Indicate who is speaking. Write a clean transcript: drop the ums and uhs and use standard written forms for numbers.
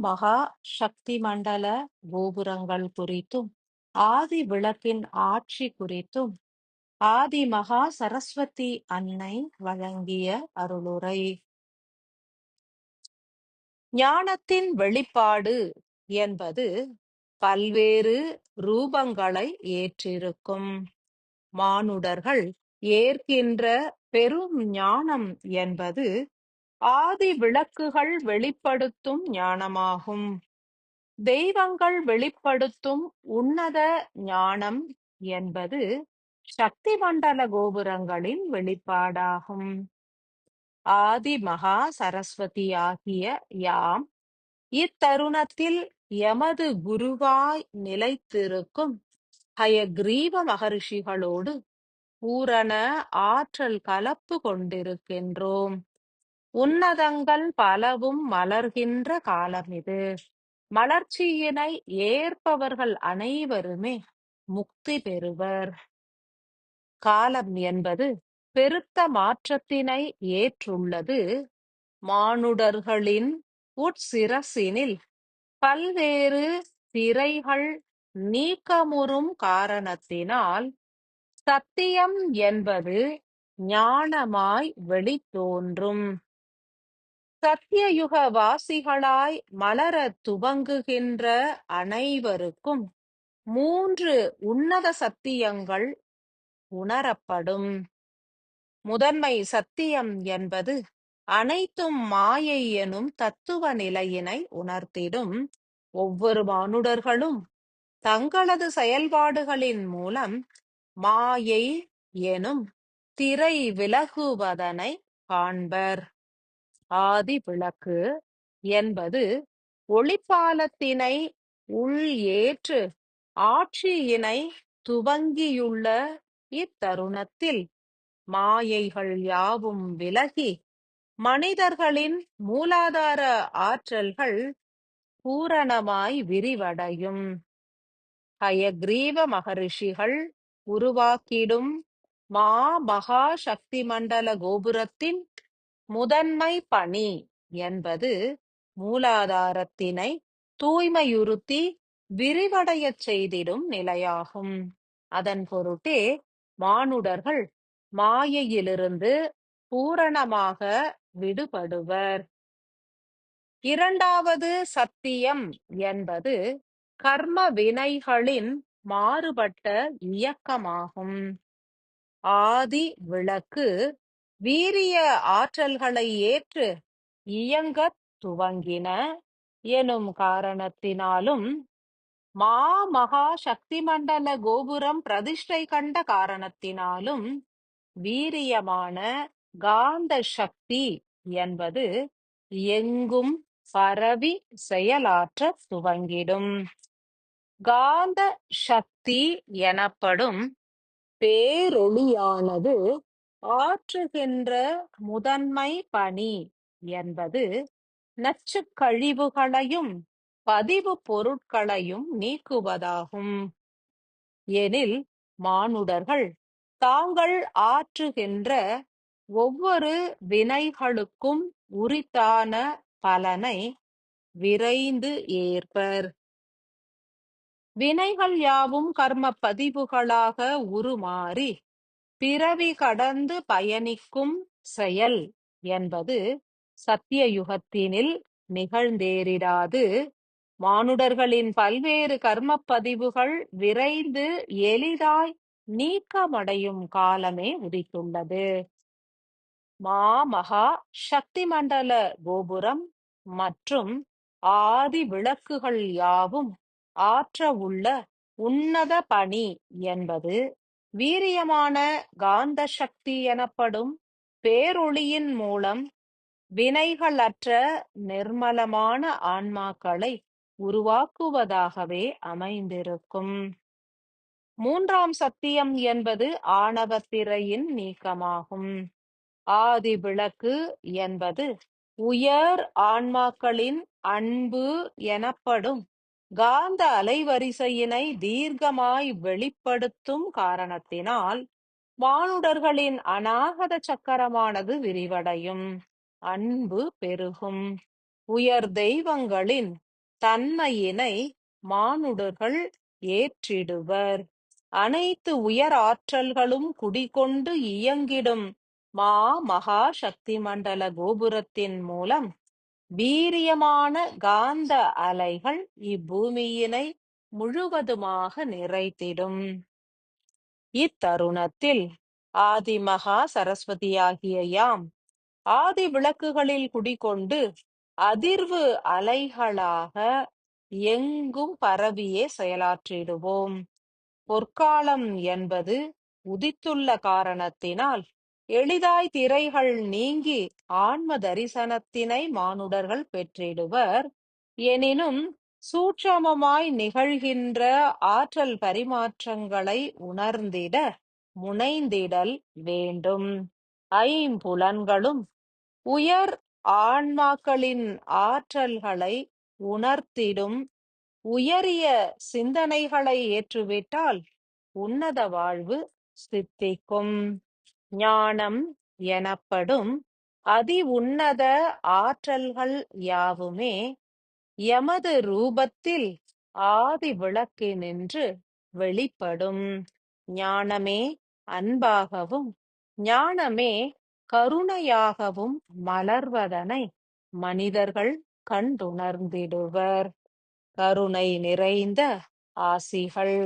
Speaker 1: மகா சக்தி மண்டல கோபுரங்கள் குறித்தும், ஆதி விளக்கின் ஆட்சி குறித்தும் ஆதி மகா சரஸ்வதி அன்னை வழங்கிய அருளுரை. ஞானத்தின் வெளிப்பாடு என்பது பல்வேறு ரூபங்களை ஏற்றிருக்கும். மானுடர்கள் ஏற்கின்ற பெரும் ஞானம் என்பது ஆதி விளக்குகள் வெளிப்படுத்தும் ஞானமாகும். தெய்வங்கள் வெளிப்படுத்தும் உன்னத ஞானம் என்பது சக்தி மண்டல கோபுரங்களின் வெளிப்பாடாகும். ஆதி மகா சரஸ்வதி ஆகிய யாம் இத்தருணத்தில் எமது குருவாய் நிலைத்திருக்கும் ஹயக்ரீவ மகரிஷிகளோடு பூரண ஆற்றல் கலப்பு கொண்டிருக்கின்றோம். உன்னதங்கள் பலவும் மலர்கின்ற காலம் இது. மலர்ச்சியினை ஏற்பவர்கள் அனைவருமே முக்தி பெறுவர். காலம் என்பது பெருத்த மாற்றத்தினை ஏற்றுள்ளது. மானுடர்களின் உட்சிரசினில் பல்வேறு திரைகள் நீக்கமுறும் காரணத்தினால் சத்தியம் என்பது ஞானமாய் வெளித்தோன்றும். சத்தியயுக வாசிகளாய் மலர துவங்குகின்ற அனைவருக்கும் 3 உன்னத சத்தியங்கள் உணரப்படும். முதன்மை சத்தியம் என்பது அனைத்தும் மாயை எனும் தத்துவ நிலையினை உணர்த்திடும். ஒவ்வொரு மானுடர்களும் தங்களது செயல்பாடுகளின் மூலம் மாயை எனும் திரை விலகுவதனை காண்பர். ஆதி விளக்கு என்பது ஒளிப்பாலத்தினை உள் ஏற்று ஆட்சியினை துவங்கியுள்ள இத்தருணத்தில் மாயைகள் யாவும் விலகி மனிதர்களின் மூலாதார ஆற்றல்கள் பூரணமாய் விரிவடையும். ஹயக்ரீவ மகரிஷிகள் உருவாக்கிடும் மகா சக்தி மண்டல கோபுரத்தின் முதன்மை பணி என்பது மூலாதாரத்தினை தூய்மையுறுத்தி விரிவடையச் செய்திடும் நிலையாகும். அதன் பொருட்டே மானுடர்கள் மாயையிலிருந்து பூரணமாக விடுபடுவர். இரண்டாவது சத்தியம் என்பது கர்ம வினைகளின் மாறுபட்ட இயக்கமாகும். ஆதி விளக்கு வீரிய ஆற்றல்களை ஏற்று இயங்கத் துவங்கின எனும் காரணத்தினாலும் மகா சக்தி மண்டல கோபுரம் பிரதிஷ்டை கண்ட காரணத்தினாலும் வீரியமான காந்த சக்தி என்பது எங்கும் பரவி செயலாற்ற துவங்கிடும். காந்த சக்தி எனப்படும் பேரொளியானது ஆற்றுகின்ற முதன்மை பணி என்பது நச்சு கழிவுகளையும் பதிவு பொருட்களையும் நீக்குவதாகும். எனில் மானுடர்கள் தாங்கள் ஆற்றுகின்ற ஒவ்வொரு வினைகளுக்கும் உரித்தான பலனை விரைந்து ஏற்பர். வினைகள் யாவும் கர்ம பதிவுகளாக உருமாறி பிறவி கடந்து பயணிக்கும் செயல் என்பது சத்தியயுகத்தினில் நிகழ்ந்தேறிடாது. மானுடர்களின் பல்வேறு கர்ம பதிவுகள் விரைந்து எளிதாய் நீக்கமடையும் காலமே உதித்துள்ளது. மகா சக்தி மண்டல கோபுரம் மற்றும் ஆதி விளக்குகள் யாவும் ஆற்ற உள்ள உன்னத பணி என்பது வீரியமான காந்த சக்தி எனப்படும் பேரொளியின் மூலம் வினைகளற்ற நிர்மலமான ஆன்மாக்களை உருவாக்குவதாகவே அமைந்திருக்கும். மூன்றாம் சத்தியம் என்பது ஆணவத்திரையின் நீக்கமாகும். ஆதி விளக்கு என்பது உயர் ஆன்மாக்களின் அன்பு எனப்படும் காந்த அலைவரிசையினை தீர்க்கமாய் வெளிப்படுத்தும் காரணத்தினால் மானுடர்களின் அநாகத சக்கரமானது விரிவடையும், அன்பு பெருகும். உயர் தெய்வங்களின் தன்மையினை மானுடர்கள் ஏற்றிடுவர். அனைத்து உயர் ஆற்றல்களும் குடிகொண்டு இயங்கிடும் மகா சக்தி மண்டல கோபுரத்தின் மூலம் வீரியமான காந்த அலைகள் இப்பூமியினை முழுவதுமாக நிறைத்திடும். இத்தருணத்தில் ஆதிமகா சரஸ்வதியாகிய யாம் ஆதி விளக்குகளில் குடிகொண்டு அதிர்வு அலைகளாக எங்கும் பரவியே செயலாற்றிடுவோம். பொற்காலம் என்பது உதித்துள்ள காரணத்தினால் எளிதாய் திரைகள் நீங்கி ஆன்ம தரிசனத்தினை மானுடர்கள் பெற்றிடுவர். எனினும் சூட்சமமாய் நிகழ்கின்ற ஆற்றல் பரிமாற்றங்களை உணர்ந்திட முனைந்திடல் வேண்டும். ஐம்புலன்களும் உயர் ஆன்மாக்களின் ஆற்றல்களை உணர்த்திடும் உயரிய சிந்தனைகளை ஏற்றுவிட்டால் உன்னத வாழ்வு சித்திக்கும். ஞானம் எனப்படும் அதி உன்னத ஆற்றல்கள் யாவுமே எமது ரூபத்தில் ஆதி விளக்கினின்று வெளிப்படும். ஞானமே அன்பாகவும் ஞானமே கருணையாகவும் மலர்வதனை மனிதர்கள் கண்டுணர்ந்திடுவர். கருணை நிறைந்த ஆசிகள்.